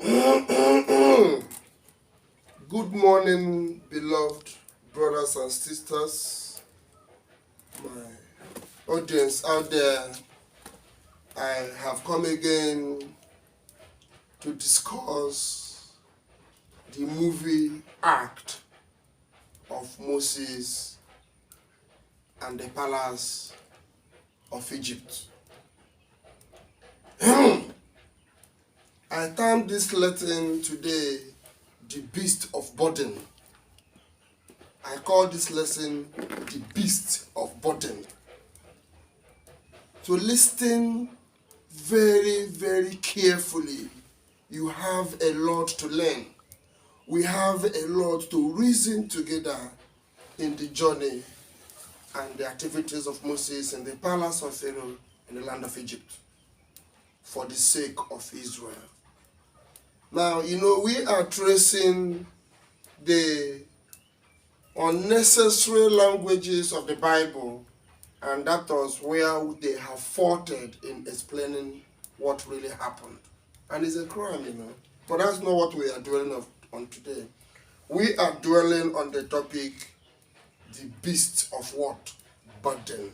Good morning, beloved brothers and sisters, my audience out there. I have come again to discuss the movie act of Moses and the palace of Egypt. I termed this lesson today the beast of burden. I call this lesson the beast of burden. So listen very, very carefully. You have a lot to learn. We have a lot to reason together in the journey and the activities of Moses in the palace of Pharaoh in the land of Egypt for the sake of Israel. Now, we are tracing the unnecessary languages of the Bible, and that was where they have faulted in explaining what really happened. And it's a crime, But that's not what we are dwelling on today. We are dwelling on the topic, the beast of what? Burden.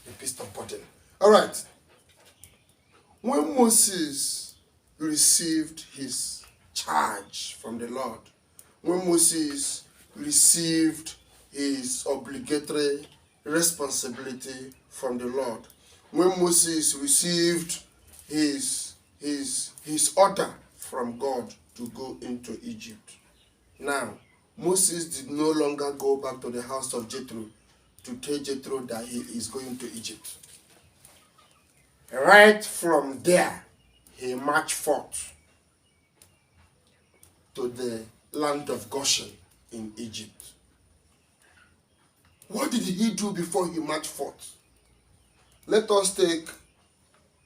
The beast of burden. All right. When Moses received his charge from the Lord, when Moses received his obligatory responsibility from the Lord, when Moses received his order from God to go into Egypt. Now, Moses did no longer go back to the house of Jethro to tell Jethro that he is going to Egypt. Right from there, he marched forth to the land of Goshen in Egypt. What did he do before he marched forth? Let us take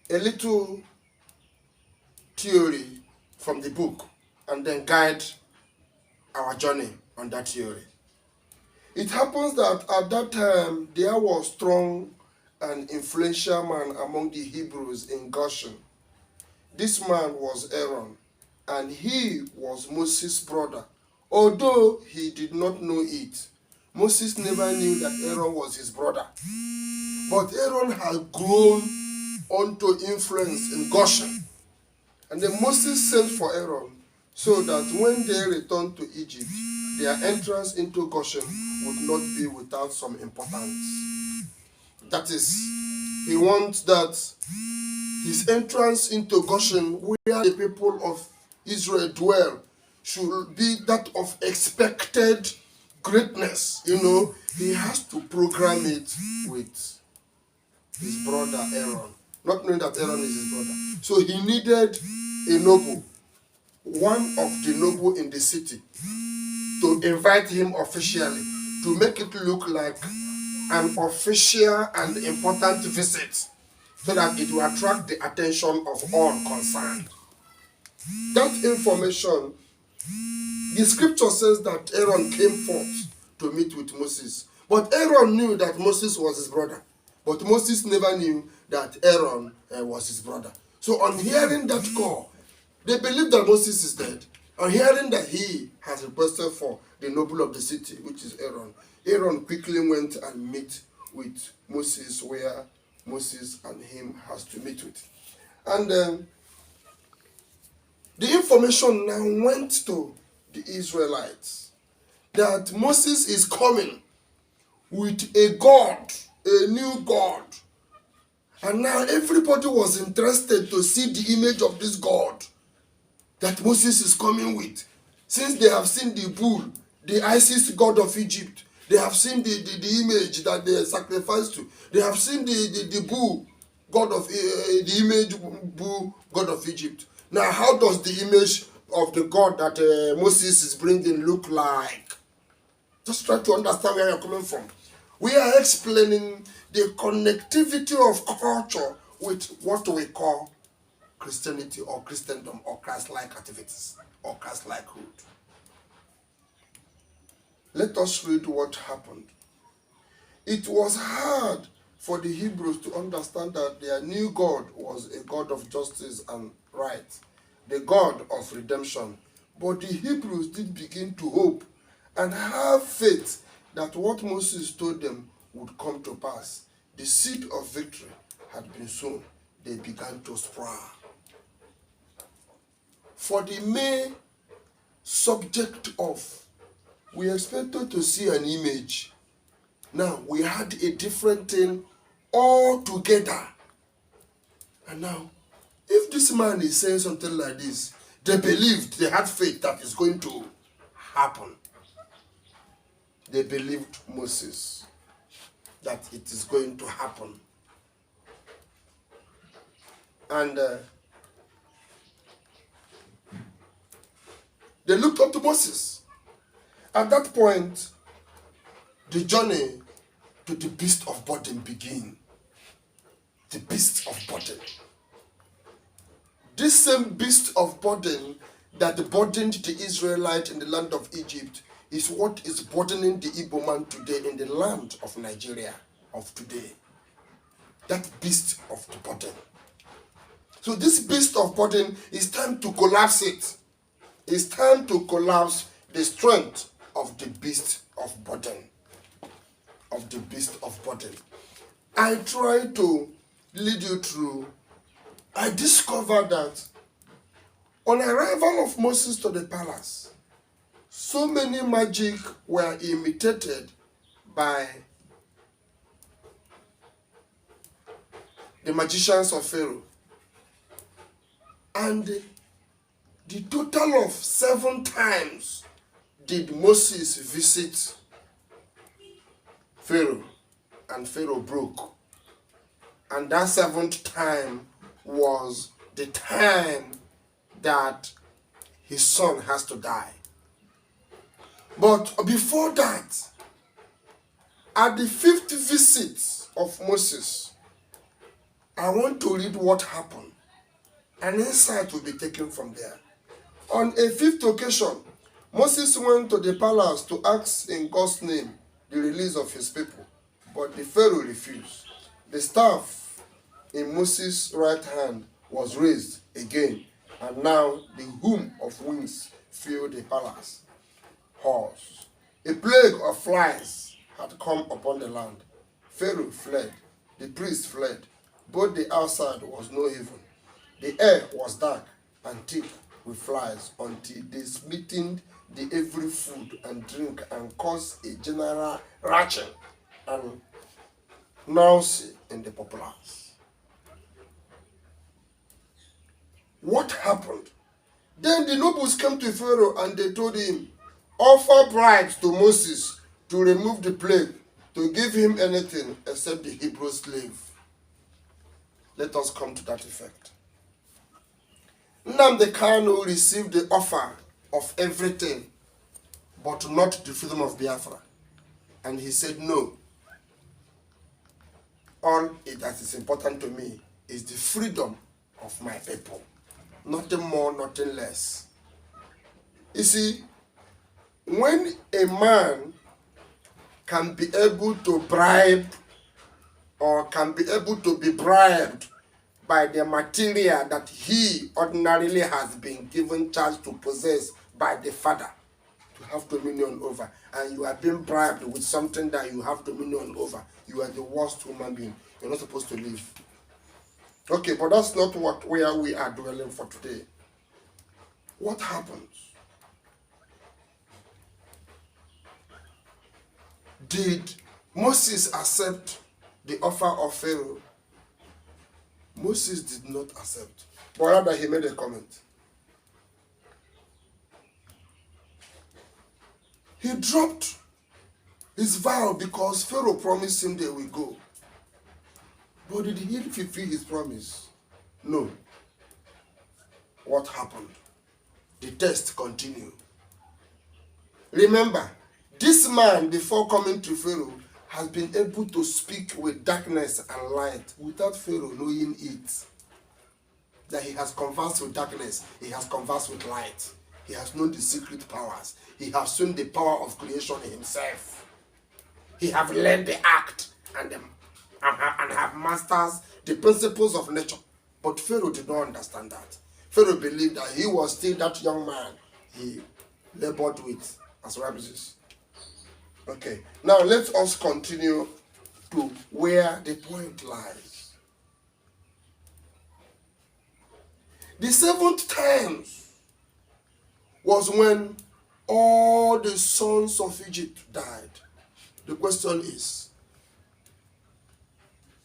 a little theory from the book and then guide our journey on that theory. It happens that at that time there was strong and influential man among the Hebrews in Goshen. This man was Aaron, and he was Moses' brother. Although he did not know it, Moses never knew that Aaron was his brother. But Aaron had grown onto influence in Goshen. And then Moses sent for Aaron so that when they returned to Egypt, their entrance into Goshen would not be without some importance. That is, he wants that his entrance into Goshen, where the people of Israel dwell, should be that of expected greatness. He has to program it with his brother Aaron, not knowing that Aaron is his brother. So he needed a noble, one of the noble in the city, to invite him officially, to make it look like an official and important visit, so that it will attract the attention of all concerned. That information, the scripture says that Aaron came forth to meet with Moses. But Aaron knew that Moses was his brother. But Moses never knew that Aaron was his brother. So on hearing that call, they believe that Moses is dead. On hearing that he has requested for the noble of the city, which is Aaron, Aaron quickly went and met with Moses where Moses and him has to meet with. And the information now went to the Israelites that Moses is coming with a God, a new God. And now everybody was interested to see the image of this God that Moses is coming with. Since they have seen the bull, the Isis god of Egypt, they have seen the image that they sacrificed to. They have seen the bull, god of the image bull, god of Egypt. Now, how does the image of the God that Moses is bringing look like? Just try to understand where you're coming from. We are explaining the connectivity of culture with what we call Christianity or Christendom or Christ-like activities or Christ-likehood. Let us read what happened. It was hard for the Hebrews to understand that their new God was a God of justice and right. the God of redemption. But the Hebrews did begin to hope and have faith that what Moses told them would come to pass. The seed of victory had been sown. They began to sprout. For the main subject of, we expected to see an image. Now we had a different thing altogether. And now, if this man is saying something like this, they believed, they had faith that it's going to happen. They believed Moses that it is going to happen. And they looked up to Moses. At that point, the journey to the beast of burden began. The beast of burden. This same beast of burden that burdened the Israelites in the land of Egypt is what is burdening the Igbo man today in the land of Nigeria of today. That beast of the burden. So this beast of burden, is time to collapse it. It's time to collapse the strength of the beast of burden. Of the beast of burden. I try to lead you through. I discovered that on arrival of Moses to the palace, so many magic were imitated by the magicians of Pharaoh. And the total of 7 times did Moses visit Pharaoh, and Pharaoh broke. And that 7th time was the time that his son has to die. But before that, at the 5th visit of Moses, I want to read what happened. An insight will be taken from there. On a 5th occasion, Moses went to the palace to ask in God's name the release of his people, but the Pharaoh refused. The staff in Moses' right hand was raised again, and now the hum of wings filled the palace halls. A plague of flies had come upon the land. Pharaoh fled. The priests fled. Both the outside was no haven. The air was dark and thick with flies until they smittened the every food and drink and caused a general retching and nausea in the populace. What happened? Then the nobles came to Pharaoh and they told him, offer bribes to Moses to remove the plague, to give him anything except the Hebrew slave. Let us come to that effect. Nnamdi Kanu received the offer of everything, but not the freedom of Biafra. And he said, no. All that is important to me is the freedom of my people. Nothing more, nothing less. You see, when a man can be able to bribe or can be able to be bribed by the material that he ordinarily has been given charge to possess by the father, to have dominion over, and you are being bribed with something that you have dominion over, you are the worst human being. You're not supposed to live. Okay, but that's not where we are dwelling for today. What happens? Did Moses accept the offer of Pharaoh? Moses did not accept, but rather he made a comment. He dropped his vow because Pharaoh promised him they will go. But did he fulfill his promise? No. What happened? The test continued. Remember, this man, before coming to Pharaoh, has been able to speak with darkness and light without Pharaoh knowing it. That he has conversed with darkness, he has conversed with light. He has known the secret powers. He has seen the power of creation himself. He has learned the act and have mastered the principles of nature. But Pharaoh did not understand that. Pharaoh believed that he was still that young man he labored with as Ramses. Okay, now let us continue to where the point lies. The seventh time was when all the sons of Egypt died. The question is,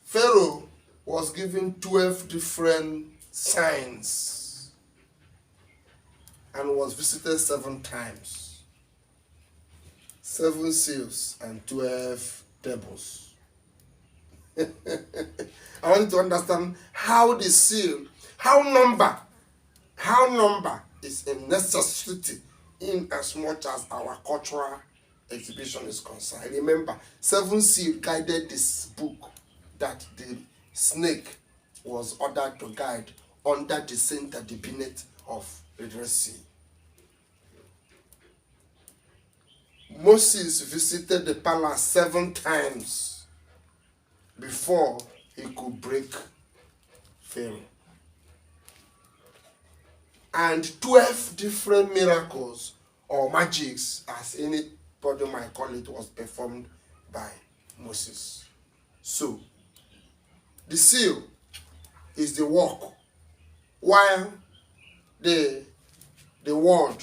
Pharaoh was given 12 different signs and was visited 7 times. 7 seals and 12 tables. I want you to understand how the seal, how number is a necessity in as much as our cultural exhibition is concerned. Remember, 7 seals guided this book that the snake was ordered to guide under the center, the bonnet of the Red Sea. Moses visited the palace 7 times before he could break Pharaoh. And 12 different miracles or magics, as anybody might call it, was performed by Moses. So, the seal is the work, while the word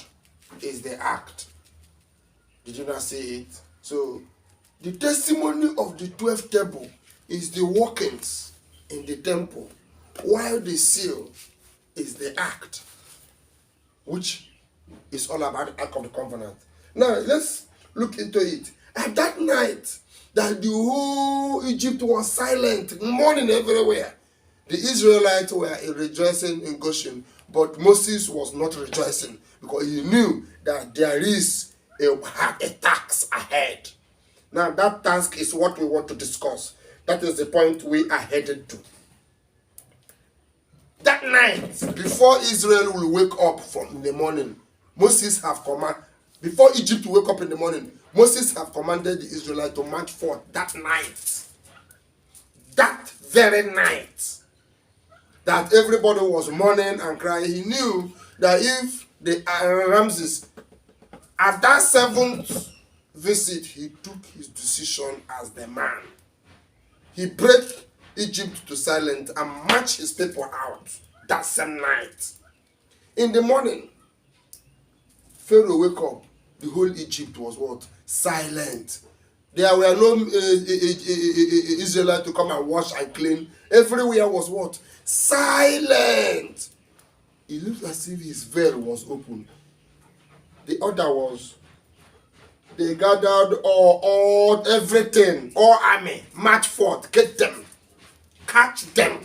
is the act. Did you not see it? So, the testimony of the 12th table is the workings in the temple, while the seal is the act, which is all about the Ark of the Covenant. Now, let's look into it. At that night, that the whole Egypt was silent, mourning everywhere. The Israelites were rejoicing in Goshen, but Moses was not rejoicing because he knew that there is a task ahead. Now, that task is what we want to discuss. That is the point we are headed to. That night, before Israel will wake up from the morning, Moses have commanded, before Egypt will wake up in the morning, Moses have commanded the Israelites to march forth that night. That very night, that everybody was mourning and crying. He knew that if the Ramses, at that 7th visit, he took his decision as the man. He break Egypt to silence and march his people out that same night. In the morning, Pharaoh wake up. The whole Egypt was what? Silent. There were no Israelites to come and wash and clean. Everywhere was what? Silent. It looked as if his veil was open. The other was, they gathered all everything, all army, march forth, get them, catch them.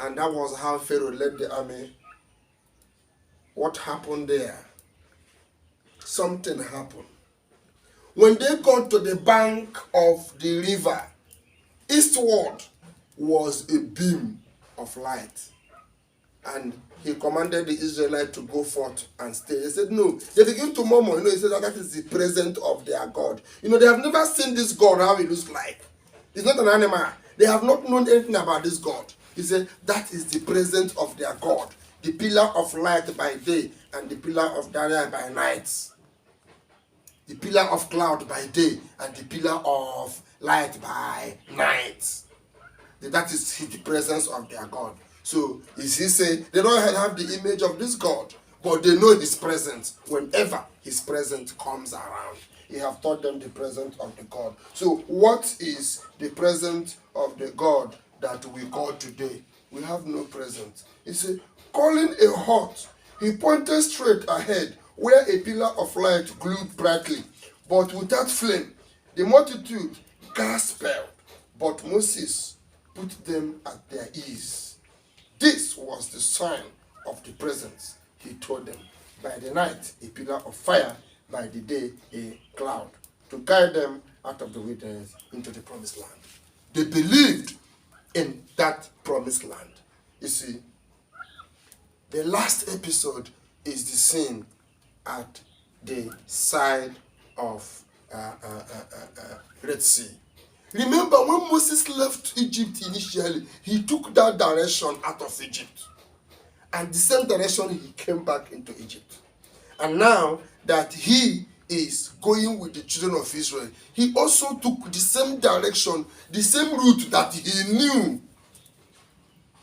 And that was how Pharaoh led the army. What happened there? Something happened. When they got to the bank of the river, eastward was a beam of light. And he commanded the Israelites to go forth and stay. They said, no. They begin to murmur. He said that is the presence of their God. They have never seen this God, how he looks like. He's not an animal. They have not known anything about this God. He said, that is the presence of their God. The pillar of light by day and the pillar of darkness by night. The pillar of cloud by day and the pillar of light by night. That is the presence of their God. So, is he saying they don't have the image of this God, but they know his presence whenever his presence comes around. He have taught them the presence of the God. So, what is the presence of the God that we call today? We have no presence. He said, calling a halt, he pointed straight ahead where a pillar of light glowed brightly, but without flame. The multitude gasped, but Moses put them at their ease. This was the sign of the presence, he told them. By the night, a pillar of fire, by the day, a cloud, to guide them out of the wilderness into the promised land. They believed in that promised land. You see, the last episode is the scene at the side of Red Sea. Remember, when Moses left Egypt initially, he took that direction out of Egypt. And the same direction he came back into Egypt. And now that he is going with the children of Israel, he also took the same direction, the same route that he knew.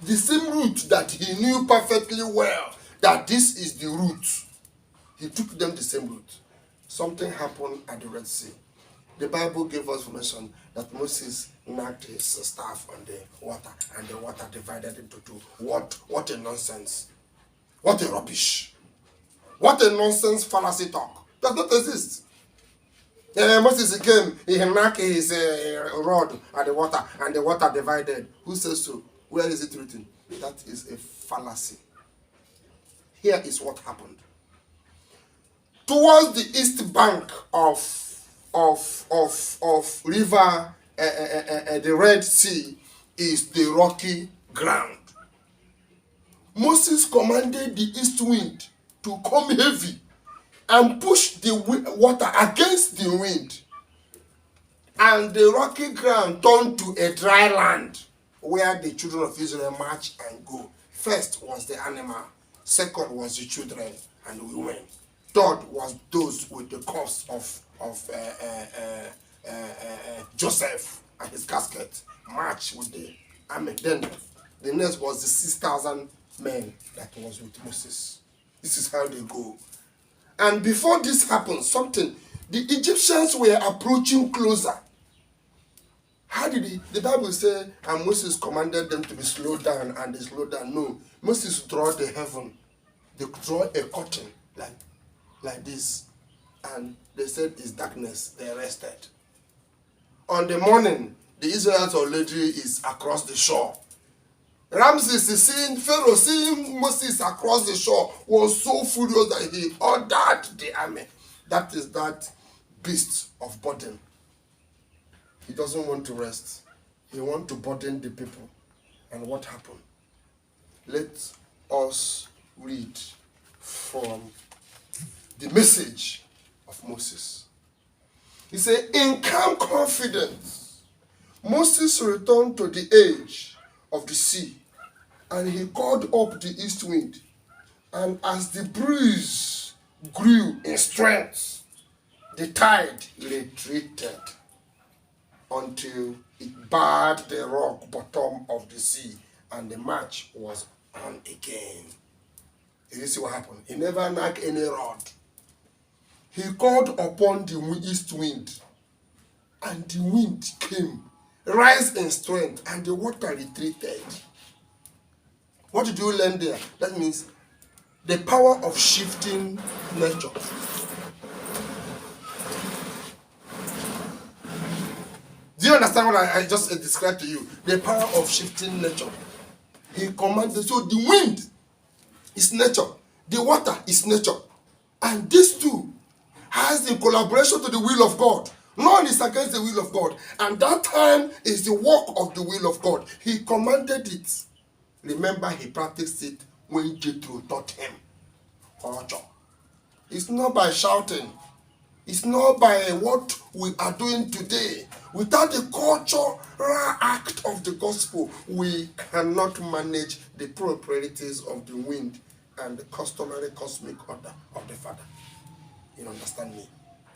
The same route that he knew perfectly well, that this is the route. He took them the same route. Something happened at the Red Sea. The Bible gave us information that Moses knocked his staff on the water, and the water divided into two. What a nonsense. What a rubbish. What a nonsense fallacy talk. Does not exist. Moses came, he knocked his rod at the water, and the water divided. Who says so? Where is it written? That is a fallacy. Here is what happened. Towards the east bank of river, the Red Sea, is the rocky ground. Moses commanded the east wind to come heavy and push the water against the wind. And the rocky ground turned to a dry land where the children of Israel march and go. First was the animal, second was the children and the women, third was those with the corpse of Joseph and his casket, march with the army. Then the next was the 6,000 men that was with Moses. This is how they go. And before this happened, the Egyptians were approaching closer. How did the Bible say, and Moses commanded them to be slowed down, and they slowed down? No, Moses drew the heaven. They draw a curtain like this, and they said it's darkness. They rested. On the morning, the Israelites already is across the shore. Ramses is Pharaoh seeing Moses across the shore was so furious that he ordered the army. That is that beast of burden. He doesn't want to rest. He wants to burden the people. And what happened? Let us read from the message of Moses. He said, in calm confidence, Moses returned to the edge of the sea, and he called up the east wind. And as the breeze grew in strength, the tide retreated until it barred the rock bottom of the sea, and the march was on again. You see what happened? He never knocked any rod. He called upon the east wind, and the wind came, rise in strength, and the water retreated. What did you learn there? That means the power of shifting nature. Do you understand what I just described to you? The power of shifting nature. He commanded. So the wind is nature. The water is nature. And these two has the collaboration to the will of God. None is against the will of God. And that time is the work of the will of God. He commanded it. Remember, he practiced it when Jethro taught him. It's not by shouting. It's not by what we are doing today. Without the cultural act of the gospel, we cannot manage the proprieties of the wind and the customary cosmic order of the Father. You understand me?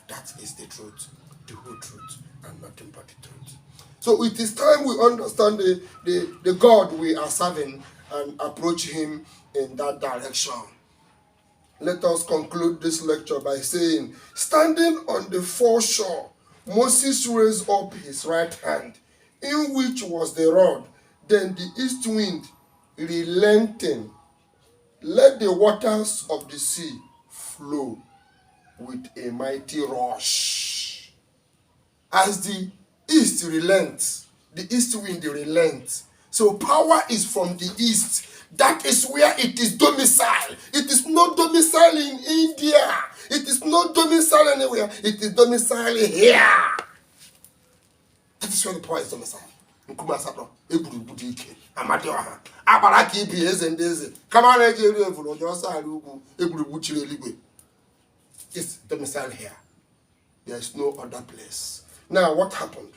That is the truth, the whole truth, and nothing but the truth. So it is time we understand the God we are serving and approach him in that direction. Let us conclude this lecture by saying, standing on the foreshore, Moses raised up his right hand, in which was the rod. Then the east wind, relenting, let the waters of the sea flow with a mighty rush. As the east relents, the east wind relents. So power is from the east. That is where it is domicile. It is not domicile in India. It is not domicile anywhere. It is domicile here. That is where the power is domicile. It's domicile here. There is no other place. Now, what happened?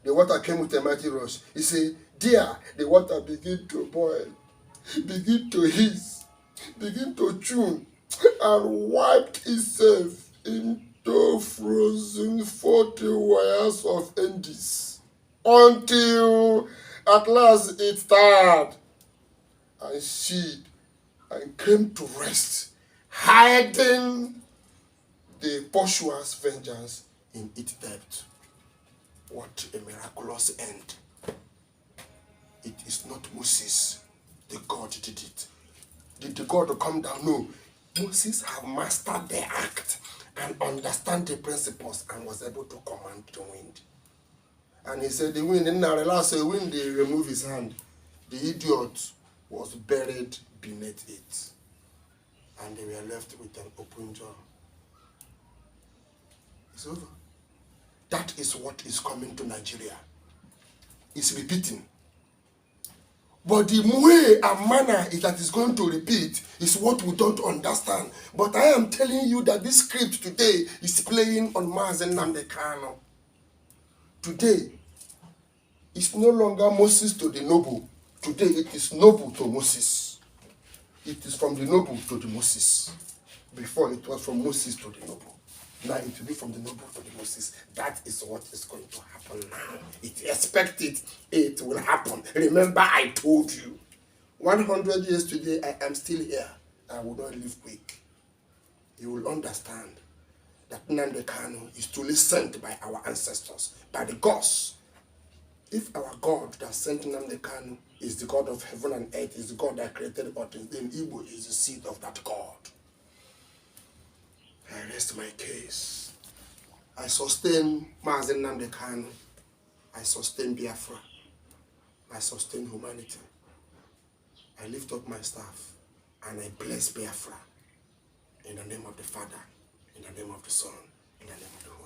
The water came with a mighty rush. He said, there, the water began to boil. begin to hiss, begin to tune, and wiped itself into frozen 40 wires of Andes until at last it tired and sheet and came to rest, hiding the pursuer's vengeance in its depth. What a miraculous end. It is not Moses, the God did it. Did the God come down? No. Moses have mastered the act and understand the principles and was able to command the wind. And he said the wind, and now the last wind, they remove his hand. The idiot was buried beneath it. And they were left with an open jaw. It's over. That is what is coming to Nigeria. It's repeating. But the way and manner that is going to repeat is what we don't understand. But I am telling you that this script today is playing on Mazi Nnamdi Kanu. Today, it's no longer Moses to the noble. Today, it is noble to Moses. It is from the noble to the Moses. Before, it was from Moses to the noble. Now it will be from the noble to the Moses. That is what is going to happen now. Expect it. It will happen. Remember, I told you. 100 years today, I am still here. I will not leave quick. You will understand that Nnamdi Kanu is truly sent by our ancestors, by the gods. If our God that sent Nnamdi Kanu is the God of heaven and earth, is the God that created all things, then Igbo is the seed of that God. I rest my case. I sustain Mazi Nnamdi Kanu. I sustain Biafra. I sustain humanity. I lift up my staff and I bless Biafra in the name of the Father, in the name of the Son, in the name of the Holy